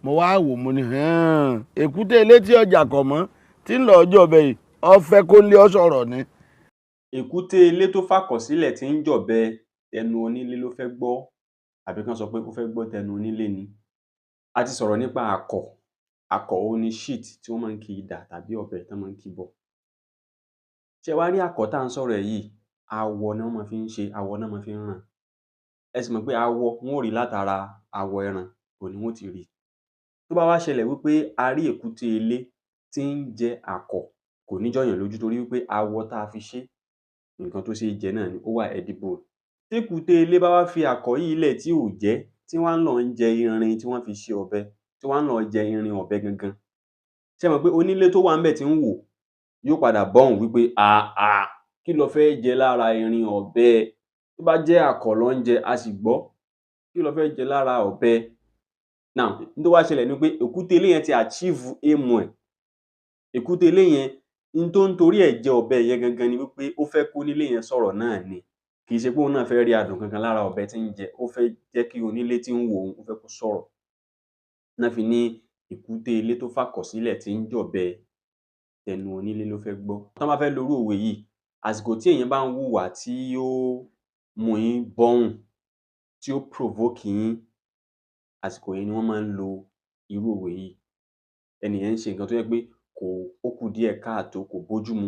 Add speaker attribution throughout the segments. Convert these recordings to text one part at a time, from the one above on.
Speaker 1: mo wá wò mo ní èkúté ilé tí ọjà kọ̀ mọ́ tí ń lọ ọjọ́ ọbẹ̀ yìí ọfẹ́ kó lé ọ sọ̀rọ̀ ni.
Speaker 2: èkúté ilé tó fàkọ̀sílẹ̀ tí ń jọ̀bẹ tẹnu onílé ló fẹ́ gbọ́, àbí kán sọ pé ó fẹ́ gbọ́ tẹnu onílé ni. A ti sọ̀rọ̀ nípa àkọ̀. Àkọ̀ òhun ni sheet tí wọ́n máa ń ki idà tàbí ọ̀bẹ tán máa ń kì bọ̀. Ṣé ẹ wá rí àkọ̀ tá à ń sọ̀rọ̀ ẹ̀ yìí, awọ ni wọ́n máa fi ń ṣe, awọ ná máa fi ń rán. Ẹ sì mọ̀ pé awọ wọn ó rí látara awọ ẹran, òhun ni wọ́n ó ti rí. Tó bá wá ṣẹlẹ̀ wípé a rí èkúté ilé tí ń jẹ àkọ̀, kò ní jọ́yàn lójú torí wípé awọ tá a fi ṣé, nǹkan tó ṣeé jẹ náà ni, ó wà edible. Tékúté ilé bá wá fi àkọ̀ yìí lẹ̀ tí ò jẹ́, tí wá ń lọ ń jẹ irin tí wọ́n fi ṣe ọ̀bẹ, tí wá ń lọ jẹ irin ọ̀bẹ gangan, ṣé ẹ mọ̀ pé onílé tó wà ńbẹ̀ tí ń wò yóò padà bọ́hùn wípé kí lo fẹ́ jẹ lára irin ọ̀bẹ? Tó bá jẹ́ àkọ̀ ló ń jẹ, a sì gbọ́. Kí lo fẹ́ jẹ lára ọ̀bẹ? Now, n tó wá ṣẹlẹ̀ ni pé èkúté ilé yẹn ti achieve aim ẹ̀. Èkúté ilé yẹn n tó ń torí ẹ̀ jẹ ọ̀bẹ yẹn gangan ni wípé ó fẹ́ kónílé yẹn sọ̀rọ̀ náà ni. Kì í ṣe pé òun náà fẹ́ rí adùn kankan lára ọ̀bẹ tí ń jẹ, ó fẹ́ jẹ́ kí onílé tí ń wò òun, ó fẹ́ kó sọ̀rọ̀. Ná fi ní èkúté ilé tó fàkọ̀sílẹ̀ tí ń jọ̀bẹ tẹnu onílé ló fẹ́ gbọ́. Tán bá fẹ́ lorú òwe yìí, àsìkò tí èèyàn bá ń hùwà tí ó mú yín bọ́hùn, tí ó provoke yín, àsìkò yẹn ni wọ́n máa ń lo irú òwe yìí. Ẹni yẹn ń ṣe nǹkan tó jẹ́ pé ó kù díẹ̀ káàtó, kò bójúmu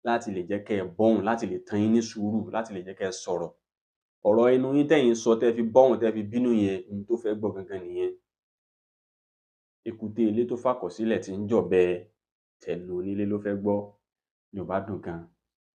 Speaker 2: láti lè jẹ́ kẹ́ ẹ bọ́hùn, láti lè tan yín ní sùúrù, láti lè jẹ́ kẹ́ ẹ sọ̀rọ̀. Ọ̀rọ̀ ẹnu yín tẹ́yin sọ tẹ́ fi bọ́hùn, tẹ́ fi bínú yẹn, n tó fẹ́ gbọ́ gangan nìyẹn. Èkúté ilé tó fàkọ̀sílẹ̀ tí ń jọ̀bẹ tẹnu onílé ló fẹ́ gbọ́. Yorùbá dùn gan.